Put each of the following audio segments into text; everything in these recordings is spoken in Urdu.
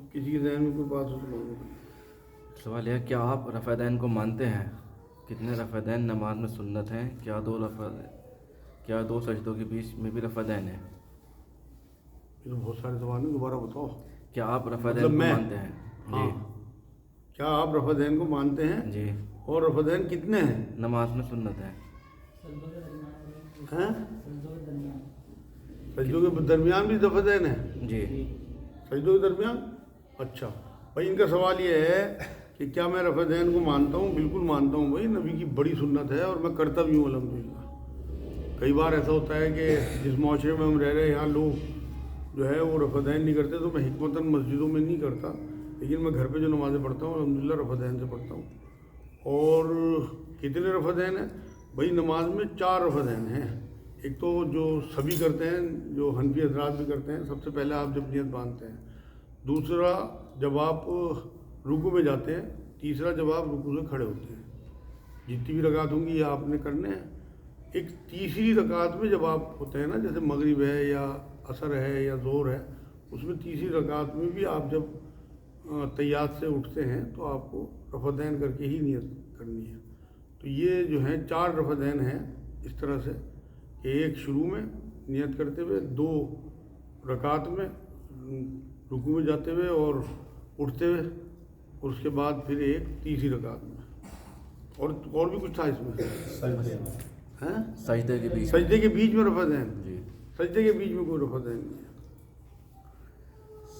اب کسی کے ذہن میں کوئی بات ہو تو معلوم ہے۔ سوال یہ ہے، کیا آپ رفع دین کو مانتے ہیں؟ کتنے رفع دین نماز میں سنت ہیں؟ کیا دو سجدوں کے بیچ میں بھی رفع دین ہے؟ یہ تو بہت سارے سوال ہیں، دوبارہ بتاؤ۔ کیا آپ رفع مطلب دین کو میں مانتے ہیں؟ ہاں، کیا آپ رفع دین کو مانتے ہیں؟ جی اور رفع دین کتنے ہیں؟ نماز میں سنت ہے۔ ہیں سجدوں کے درمیان بھی رفع دین ہے؟ جی سجدوں کے درمیان؟ اچھا بھائی، ان کا سوال یہ ہے کہ کیا میں رفع دین کو مانتا ہوں؟ بالکل مانتا ہوں بھائی، نبی کی بڑی سنت ہے اور میں کرتا بھی ہوں الحمدللہ۔ کئی بار ایسا ہوتا ہے کہ جس معاشرے میں ہم رہ رہے ہیں یہاں لوگ جو ہے وہ رفع دین نہیں کرتے، تو میں حکمتاً مسجدوں میں نہیں کرتا، لیکن میں گھر پہ جو نمازیں پڑھتا ہوں الحمدللہ رفع دین سے پڑھتا ہوں۔ اور کتنے رفع دین ہیں بھائی؟ نماز میں 4 رفع دین ہیں۔ ایک تو جو سبھی کرتے ہیں، جو حنفی حضرات بھی کرتے ہیں، سب سے پہلے آپ جب نیت باندھتے ہیں، دوسرا جب آپ رکوع میں جاتے ہیں، تیسرا جب آپ رکوع سے کھڑے ہوتے ہیں۔ جتنی بھی رکعت ہوں گی یہ آپ نے کرنے ہیں۔ ایک تیسری رکعت میں جب آپ ہوتے ہیں نا، جیسے مغرب ہے یا عصر ہے یا ظہر ہے، اس میں تیسری رکعت میں بھی آپ جب تحیات سے اٹھتے ہیں تو آپ کو رفع دین کر کے ہی نیت کرنی ہے۔ تو یہ جو ہیں 4 رفع دین ہیں اس طرح سے کہ ایک شروع میں نیت کرتے ہوئے، 2 رکعت میں رکوع میں جاتے ہوئے اور اٹھتے ہوئے، اور اس کے بعد پھر ایک تیسری رکعت میں، اور بھی کچھ تھا اس میں؟ ہیں سجدے کے بیچ سجدے کے بیچ میں رفع دین؟ جی سجدے کے بیچ میں کوئی رفع دین نہیں ہے۔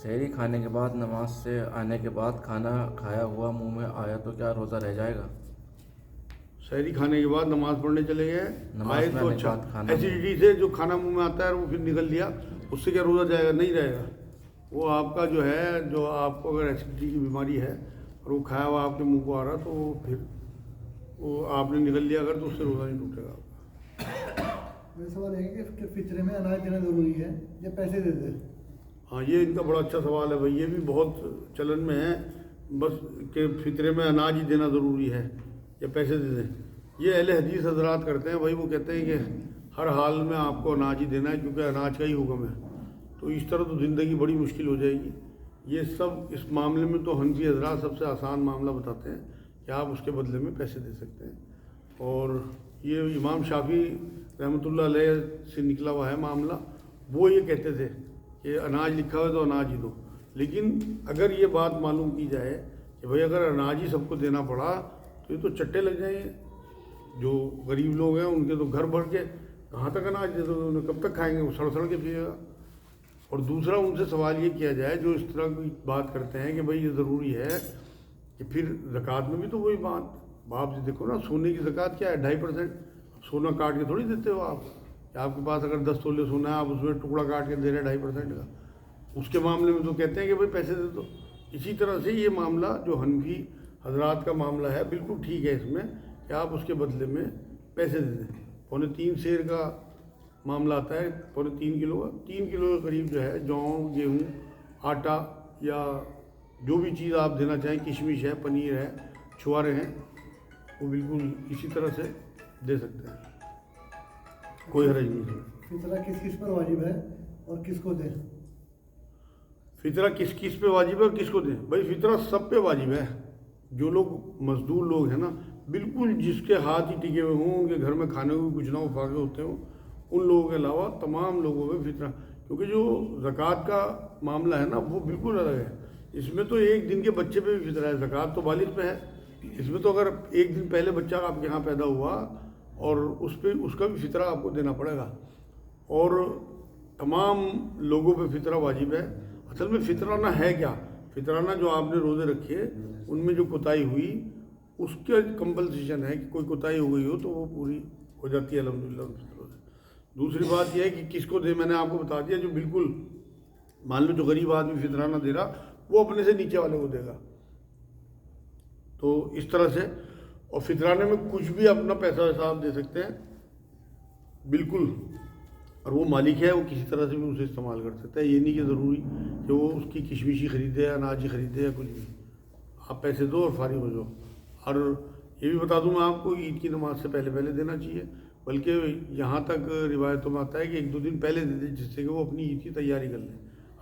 سحری کھانے کے بعد نماز سے آنے کے بعد کھانا کھایا ہوا منہ میں آیا تو کیا روزہ رہ جائے گا؟ سحری کھانے کے بعد نماز پڑھنے چلے گئے، نماز آئے میں تو آنے کے اچھا، بعد کھانا ایسیڈیٹی سے جو کھانا منہ میں آتا ہے وہ پھر نکل لیا، اس سے کیا روزہ جائے گا؟ نہیں رہے گا۔ وہ آپ کا جو ہے، جو آپ کو اگر ایسیڈیٹی کی بیماری ہے اور وہ کھایا ہوا آپ کے منہ کو آ رہا، تو وہ پھر وہ آپ نے نکل لیا اگر، تو اس سے روزہ نہیں ٹوٹے گا۔ میرا سوال ہے کہ فطرے میں اناج دینا ضروری ہے یا پیسے دے دیں؟ ہاں، یہ ان کا بڑا اچھا سوال ہے بھائی، یہ بھی بہت چلن میں ہے بس کہ فطرے میں اناج ہی دینا ضروری ہے یا پیسے دے دیں۔ یہ اہل حدیث حضرات کرتے ہیں بھائی، وہ کہتے ہیں کہ ہر حال میں آپ کو اناج ہی دینا ہے کیونکہ اناج کا ہی حکم ہے، تو اس طرح تو زندگی بڑی مشکل ہو جائے گی۔ یہ سب اس معاملے میں تو حنفی حضرات سب سے آسان معاملہ بتاتے ہیں کہ آپ اس کے بدلے میں پیسے دے سکتے ہیں، اور یہ امام شافعی رحمۃ اللہ علیہ سے نکلا ہوا ہے معاملہ۔ وہ یہ کہتے تھے کہ اناج لکھا ہوا ہے تو اناج ہی دو، لیکن اگر یہ بات معلوم کی جائے کہ بھائی اگر اناج ہی سب کو دینا پڑا تو یہ تو چٹے لگ جائیں گے، جو غریب لوگ ہیں ان کے تو گھر بھر کے کہاں تک اناج دے دو، انہیں کب تک کھائیں گے، وہ سڑ سڑ کے پیے گا۔ اور دوسرا ان سے سوال یہ کیا جائے جو اس طرح کی بات کرتے ہیں کہ بھائی یہ ضروری ہے کہ پھر زکوٰۃ میں بھی تو وہی بات، باپ جی دیکھو نا، سونے کی زکوٰۃ کیا ہے؟ 2.5%۔ سونا کاٹ کے تھوڑی دیتے ہو آپ، کہ آپ کے پاس اگر 10 تولے سونا ہے آپ اس میں ٹکڑا کاٹ کے دے رہے ہیں 2.5% کا، اس کے معاملے میں تو کہتے ہیں کہ بھائی پیسے دے دو۔ اسی طرح سے یہ معاملہ جو حنفی حضرات کا معاملہ ہے بالکل ٹھیک ہے اس میں کہ آپ اس کے بدلے میں پیسے دے دیں۔ 3.25 سیر کا معاملہ آتا ہے، 3.25 کلو کا، 3 کلو کے قریب جو ہے جو، گیہوں، آٹا یا جو بھی چیز آپ دینا چاہیں، کشمش ہے، پنیر ہے، چھوارے ہیں، وہ بالکل اسی طرح سے دے سکتے ہیں، کوئی حرج نہیں ہے۔ فطرہ کس کس پر واجب ہے اور کس کو دیں؟ فطرہ کس کس پہ واجب ہے اور کس کو دیں؟ بھائی فطرہ سب پہ واجب ہے۔ جو لوگ مزدور لوگ ہیں نا، بالکل جس کے ہاتھ ہی ٹکے ہوئے ہوں، ان کے گھر میں کھانے کو کچھ نہ ہو فاقے ہوتے ہوں، ان لوگوں کے علاوہ تمام لوگوں پہ فطرہ، کیونکہ جو زکوٰۃ کا معاملہ ہے نا وہ بالکل الگ ہے۔ اس میں تو ایک دن کے بچے پہ بھی فطرہ ہے، زکوٰۃ تو بالغ پہ ہے، اس میں تو اگر ایک دن پہلے بچہ آپ کے یہاں پیدا ہوا اور اس پہ اس کا بھی فطرہ آپ کو دینا پڑے گا، اور تمام لوگوں پہ فطرہ واجب ہے۔ اصل میں فطرانہ ہے کیا؟ فطرانہ جو آپ نے روزے رکھے ان میں جو کوتاہی ہوئی اس کا کمپلسیشن ہے کہ کوئی کوتاہی ہو گئی ہو تو وہ پوری ہو جاتی ہے الحمدللہ۔ دوسری بات یہ ہے کہ کس کو دے، میں نے آپ کو بتا دیا، جو بالکل مان لو جو غریب آدمی فطرانہ دے رہا وہ اپنے سے نیچے والے کو دے گا، تو اس طرح سے۔ اور فطرانے میں کچھ بھی اپنا پیسہ ویسا آپ دے سکتے ہیں بالکل، اور وہ مالک ہے وہ کسی طرح سے بھی اسے استعمال کر سکتا ہے، یہ نہیں کہ ضروری کہ وہ اس کی کشمشی خریدے یا اناج خریدے یا کچھ بھی، آپ پیسے دو اور فارغ ہو جاؤ۔ اور یہ بھی بتا دوں میں آپ کو، عید کی نماز سے پہلے دینا چاہیے، بلکہ یہاں تک روایتوں میں آتا ہے کہ 1-2 دن پہلے دے دیں، جس سے کہ وہ اپنی عید کی تیاری کر لیں۔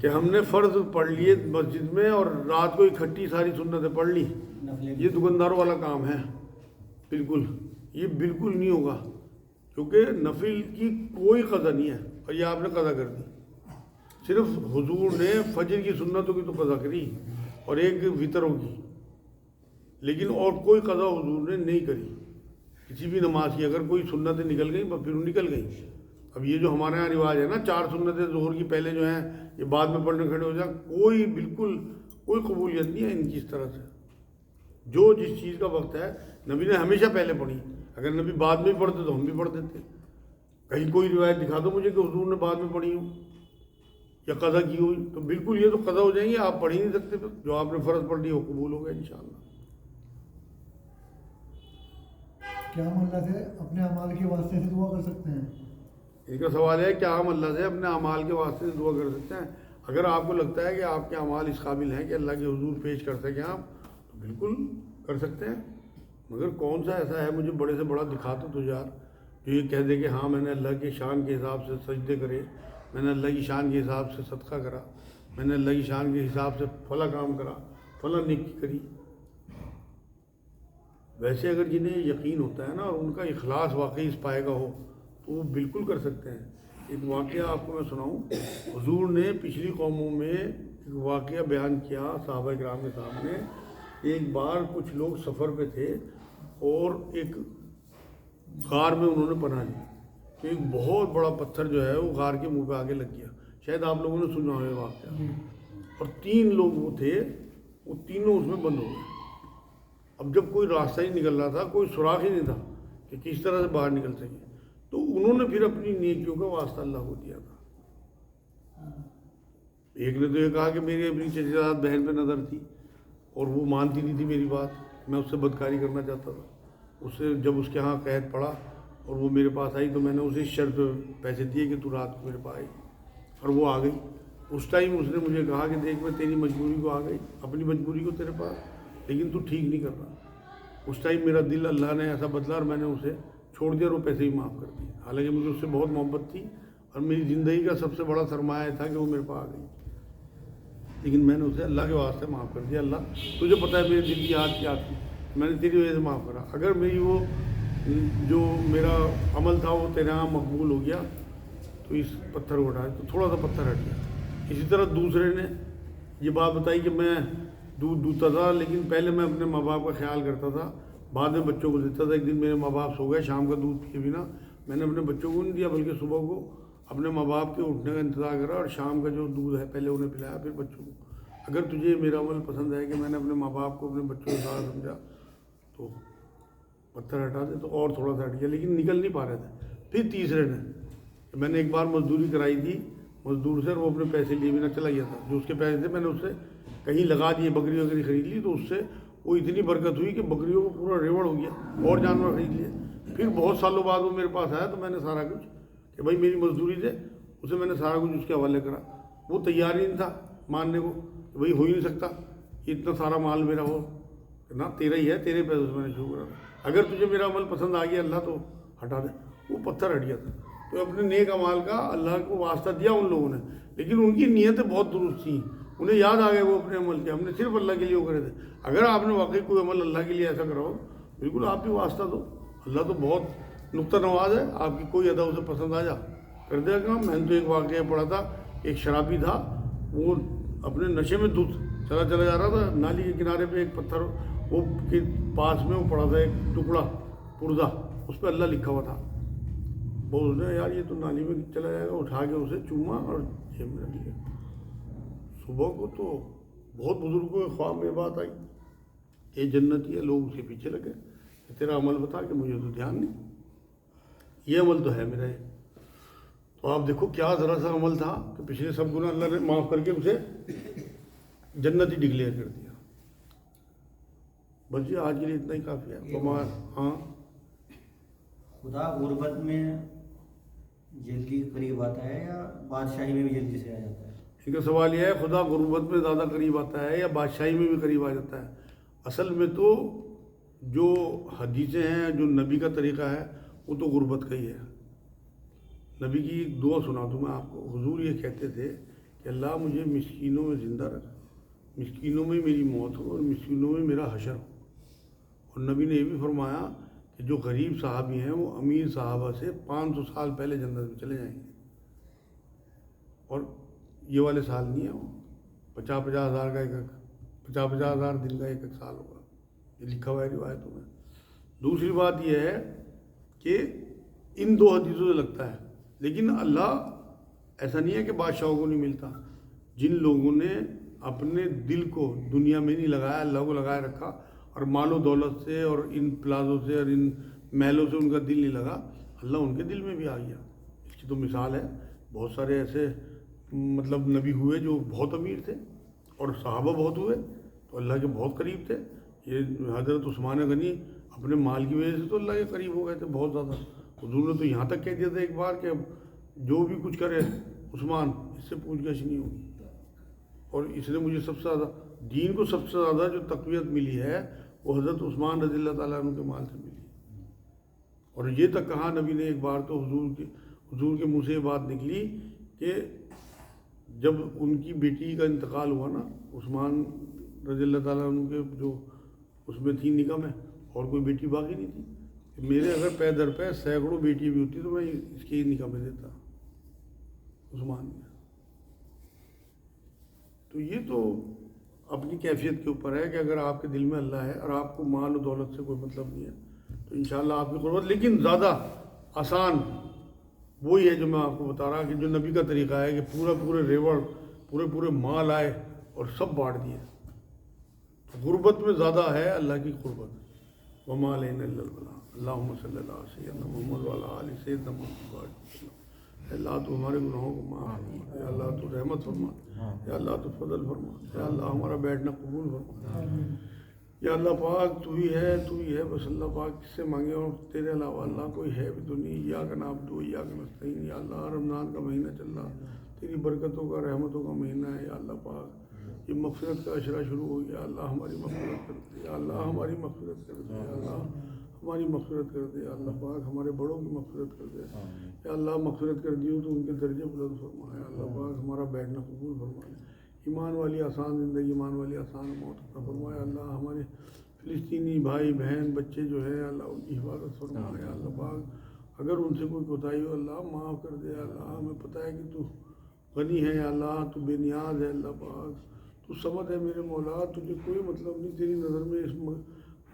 کہ ہم نے فرض پڑھ لیے مسجد میں اور رات کو اکٹھی ساری سنتیں پڑھ لی. یہ دکانداروں والا کام ہے. بالکل یہ بالکل نہیں ہوگا، کیونکہ نفل کی کوئی قضا نہیں ہے اور یہ آپ نے قضا کر دی. صرف حضور نے فجر کی سنتوں کی تو قضا کری اور ایک وطروں کی، لیکن اور کوئی قضا حضور نے نہیں کری کسی بھی نماز کی. اگر کوئی سنتیں نکل گئیں پھر وہ نکل گئیں. اب یہ جو ہمارے یہاں رواج ہے نا 4 سنتیں ظہر کی پہلے جو ہیں یہ بعد میں پڑھنے کھڑے ہو جائیں، کوئی بالکل کوئی قبولیت نہیں ہے ان کی اس طرح سے. جو جس چیز کا وقت ہے نبی نے ہمیشہ پہلے پڑھی. اگر نبی بعد میں پڑھتے تو ہم بھی پڑھ دیتے. کہیں کوئی روایت دکھا دو مجھے کہ حضور نے بعد میں پڑھی ہوں یا قضا کی ہوئی، تو بالکل یہ تو قضا ہو جائیں گے. آپ پڑھ ہی نہیں سکتے. پھر جو آپ نے فرض پڑھ لی وہ قبول ہوگا انشاءاللہ. کیا ہم اللہ سے اپنے اعمال کے واسطے سے دعا کر سکتے ہیں؟ ان کا سوال ہے کیا ہم اللہ سے اپنے اعمال کے واسطے سے دعا کر سکتے ہیں؟ اگر آپ کو لگتا ہے کہ آپ کے اعمال اس قابل ہیں کہ اللہ کے حضور پیش کر سکیں آپ، تو بالکل کر سکتے ہیں. مگر کون سا ایسا ہے مجھے بڑے سے بڑا دکھا تو یار جو یہ کہہ دے کہ ہاں میں نے اللہ کے شان کے حساب سے سجدے کرے، میں نے اللہ کی شان کے حساب سے صدقہ کرا، میں نے اللہ کی شان کے حساب سے فلاں کام کرا، فلاں نیکی کری. ویسے اگر جنہیں یقین ہوتا ہے نا اور ان کا اخلاص واقعی اس پائے گا ہو تو وہ بالکل کر سکتے ہیں. ایک واقعہ آپ کو میں سناؤں. حضور نے پچھلی قوموں میں ایک واقعہ بیان کیا صحابہ کرام کے سامنے. ایک بار کچھ لوگ سفر پہ تھے اور ایک غار میں انہوں نے پناہ لی. ایک بہت بڑا پتھر جو ہے وہ غار کے منہ پہ آگے لگ گیا. شاید آپ لوگوں نے سنا ہو یہ واقعہ. اور 3 لوگ وہ تھے، وہ تینوں اس میں بند ہو گئے. اب جب کوئی راستہ ہی نکل رہا تھا، کوئی سوراخ ہی نہیں تھا کہ کس طرح سے باہر نکل سکے، تو انہوں نے پھر اپنی نیکیوں کا واسطہ اللہ کو دیا تھا. ایک نے تو یہ کہا کہ میری اپنی چچیزاد بہن پہ نظر تھی اور وہ مانتی نہیں تھی میری بات، میں اس سے بدکاری کرنا چاہتا تھا. اس سے جب اس کے ہاں قید پڑا اور وہ میرے پاس آئی تو میں نے اسے شرط پہ پیسے دیے کہ تو رات کو میرے پاس آئی، اور وہ آ گئی. اس ٹائم اس نے مجھے کہا کہ دیکھ میں تیری مجبوری کو آ گئی، اپنی مجبوری کو تیرے پاس، لیکن تو ٹھیک نہیں کر رہا. اس ٹائم میرا دل اللہ نے ایسا بدلا اور میں نے اسے چھوڑ دیا اور وہ پیسے ہی معاف کر دیے. حالانکہ مجھے اس سے بہت محبت تھی اور میری زندگی کا سب سے بڑا سرمایہ تھا کہ وہ میرے پاس آ گئی، لیکن میں نے اسے اللہ کے واسطے معاف کر دیا. اللہ تجھے پتہ ہے میرے دل کی یاد کیا تھی، میں نے تیری وجہ سے معاف کرا. اگر میری وہ جو میرا عمل تھا وہ تیرے یہاں مقبول ہو گیا تو اس پتھر کو اٹھایا، تو تھوڑا سا پتھر ہٹ گیا. اسی طرح دوسرے نے یہ بات بتائی کہ میں دودھ دودھتا تھا لیکن پہلے میں اپنے ماں باپ کا خیال کرتا تھا، بعد میں بچوں کو دیتا تھا. ایک دن میرے ماں باپ سو گئے، شام کا دودھ پیے بنا میں نے اپنے بچوں کو نہیں دیا بلکہ صبح کو اپنے ماں باپ کے اٹھنے کا انتظار کرا اور شام کا جو دودھ ہے پہلے انہیں پلایا پھر بچوں کو. اگر تجھے میرا عمل پسند ہے کہ میں نے اپنے ماں باپ کو اپنے بچوں کے ساتھ سمجھا تو پتھر ہٹا دے. تو اور تھوڑا سا ہٹ گیا لیکن نکل نہیں پا رہے تھے. پھر تیسرے نے، میں نے ایک بار مزدوری کرائی تھی مزدور سے اور وہ اپنے پیسے لیے بنا چلا گیا تھا. جو اس کے پیسے تھے میں نے اس سے کہیں لگا دیے، بکری وکری خرید لی تو اس سے وہ اتنی برکت ہوئی کہ بکریوں کو پورا ریوڑ ہو گیا اور جانور خرید لیے. پھر بہت سالوں بعد وہ میرے پاس آیا تو میں نے سارا کچھ کہ بھائی میری مزدوری دے، اسے میں نے سارا کچھ اس کے حوالے کرا. وہ تیار ہی نہیں تھا ماننے کو کہ بھائی ہو ہی نہیں سکتا اتنا سارا مال میرا ہو، نہ تیرا ہی ہے، تیرے پیسوں سے میں نے شروع کرا. اگر تجھے میرا عمل پسند آ گیا اللہ تو ہٹا دے. وہ پتھر ہٹ گیا تھا. تو اپنے نیک اعمال کا اللہ کو واسطہ دیا ان لوگوں نے، لیکن ان کی نیتیں بہت درست تھیں. انہیں یاد آ گئے وہ اپنے عمل کے، ہم نے صرف اللہ کے لیے وہ کرے تھے. اگر آپ نے واقعی کوئی عمل اللہ کے لیے ایسا کرا ہو بالکل آپ بھی واسطہ دو. اللہ تو بہت نقطہ نواز ہے، آپ کی کوئی ادا اسے پسند آ جا کر دے گا کام. میں نے تو ایک واقعہ پڑھا تھا، ایک شرابی تھا وہ اپنے نشے میں دودھ چلا جا رہا تھا. نالی کے کنارے پہ ایک پتھر وہ کے پاس میں وہ پڑا تھا ایک ٹکڑا پردہ، اس پہ اللہ لکھا ہوا تھا. بول رہے یار یہ تو نالی میں چلا جائے گا. اٹھا کے اسے چوما اور جیب میں رکھ لیا. صبح کو تو بہت بزرگوں کے خواب میں بات آئی یہ جنتی ہے. لوگ اس کے پیچھے لگے کہ تیرا عمل بتا، کہ مجھے تو دھیان نہیں، یہ عمل تو ہے میرا. تو آپ دیکھو کیا ذرا سا عمل تھا کہ پچھلے سب گناہ اللہ نے معاف کر کے اسے جنتی ڈکلیئر کر دیا. بس یہ آج کے لیے اتنا ہی کافی ہے. ہاں خدا غربت میں جلدی قریب آتا ہے یا بادشاہی میں بھی جلدی سے آ جاتا ہے؟ ان کا سوال یہ ہے خدا غربت میں زیادہ قریب آتا ہے یا بادشاہی میں بھی قریب آ جاتا ہے؟ اصل میں تو جو حدیثیں ہیں، جو نبی کا طریقہ ہے وہ تو غربت کا ہی ہے. نبی کی ایک دعا سنا دوں میں آپ کو. حضور یہ کہتے تھے کہ کہ اللہ مجھے مسکینوں میں زندہ رکھ، مسکینوں میں میری موت ہو اور مسکینوں میں میرا حشر ہو۔ اور نبی نے یہ بھی فرمایا کہ جو غریب صحابی ہیں وہ امیر صحابہ سے 500 سال پہلے جنت میں چلے جائیں گے، اور یہ والے سال نہیں ہیں، وہ 50,000 ہزار کا 50,000 ہزار دن کا ایک سال ہوگا، یہ لکھا ہوا ہے روایتوں میں۔ دوسری بات یہ ہے کہ ان دو حدیثوں سے لگتا ہے، لیکن اللہ ایسا نہیں ہے کہ بادشاہوں کو نہیں ملتا۔ جن لوگوں نے اپنے دل کو دنیا میں نہیں لگایا، اللہ کو لگائے رکھا، اور مال و دولت سے اور ان پلازوں سے اور ان محلوں سے ان کا دل نہیں لگا، اللہ ان کے دل میں بھی آ گیا۔ اس کی تو مثال ہے، بہت سارے ایسے مطلب نبی ہوئے جو بہت امیر تھے، اور صحابہ بہت ہوئے تو اللہ کے بہت قریب تھے۔ یہ حضرت عثمان غنی اپنے مال کی وجہ سے تو اللہ کے قریب ہو گئے تھے بہت زیادہ۔ حضور نے تو یہاں تک کہہ دیا تھا ایک بار کہ جو بھی کچھ کرے عثمان، اس سے پوچھ گچھ نہیں ہوگی، اور اس نے مجھے سب سے زیادہ دین کو سب سے زیادہ جو تقویت ملی ہے وہ حضرت عثمان رضی اللہ تعالیٰ عنہ کے مال سے ملی۔ اور یہ تک کہا نبی نے ایک بار تو حضور کے منہ سے یہ بات نکلی کہ جب ان کی بیٹی کا انتقال ہوا نا، عثمان رضی اللہ تعالیٰ عنہ کے جو اس میں تھی نکاح میں، اور کوئی بیٹی باقی نہیں تھی، کہ میرے اگر پے در پہ سینکڑوں بیٹی بھی ہوتی تو میں اس کے نکاح میں دیتا عثمان نے۔ تو یہ تو اپنی کیفیت کے اوپر ہے کہ اگر آپ کے دل میں اللہ ہے اور آپ کو مال و دولت سے کوئی مطلب نہیں ہے تو انشاءاللہ آپ کی قربت۔ لیکن زیادہ آسان وہی ہے جو میں آپ کو بتا رہا کہ جو نبی کا طریقہ ہے کہ پورے ریوڑ پورے مال آئے اور سب بانٹ دیے۔ غربت میں زیادہ ہے اللہ کی قربت۔ وما علینا الا البلاغ۔ اللہم صلی اللہ علیہ سیدنا محمد وعلی آل سیدنا محمد۔ اے اللہ تو ہمارے گناہوں کو معاف فرما، اے اللہ تو رحمت فرما، اے اللہ تو فضل فرما، اے اللہ ہمارا بیٹھنا قبول فرما۔ یا اللہ پاک تو ہی ہے بس اللہ پاک کس سے مانگے، اور تیرے علاوہ اللہ کوئی ہے بھی تو نہیں۔ ایاک نعبد و ایاک نستعین۔ یا اللہ رمضان کا مہینہ چل رہا، تیری برکتوں کا رحمتوں کا مہینہ ہے۔ یا اللہ پاک یہ مغفرت کا اشرا شروع ہو گیا، اللہ ہماری مغفرت کر دے، یا اللہ ہماری مغفرت کر دے، یا اللہ ہماری مغفرت کر دے، یا اللہ پاک ہمارے بڑوں کی مغفرت کر دے، یا اللہ مغفرت کر دی ہو تو ان کے درجے بلند فرما، یا اللہ پاک ہمارا بیٹھنا قبول فرما، ایمان والی آسان زندگی، ایمان والی آسان موت عطا فرما، یا اللہ ہمارے فلسطینی بھائی بہن بچے جو ہے اللہ ان کی حفاظت فرما، یا اللہ پاک اگر ان سے کوئی کوتاہی ہو اللہ معاف کر دے، یا اللہ ہمیں پتہ ہے کہ تو غنی ہے، یا اللہ تو بے نیاز ہے، اللہ پاک تو صمد ہے میرے مولا، تجھے کوئی مطلب نہیں، تیری نظر میں اس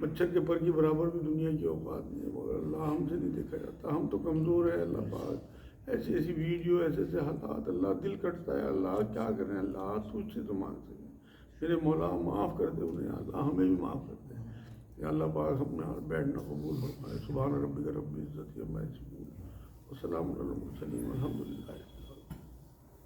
مچھر کے پر کی برابر بھی دنیا کی اوقات نہیں ہے، مگر اللہ ہم سے نہیں دیکھا جاتا، ہم تو کمزور ہیں اللہ پاک۔ ایسی ویڈیو ایسے حالات، اللہ دل کٹتا ہے، اللہ کیا کریں، اللہ تجھ سے تو مانگ سکیں، میرے مولا معاف کر دے انہیں، اللہ ہمیں بھی معاف کر دے، یا اللہ پاک اپنا بیٹھنا قبول فرمائے۔ سبحان ربک رب العزت عما یصفون وسلام علی المرسلین والحمد للہ۔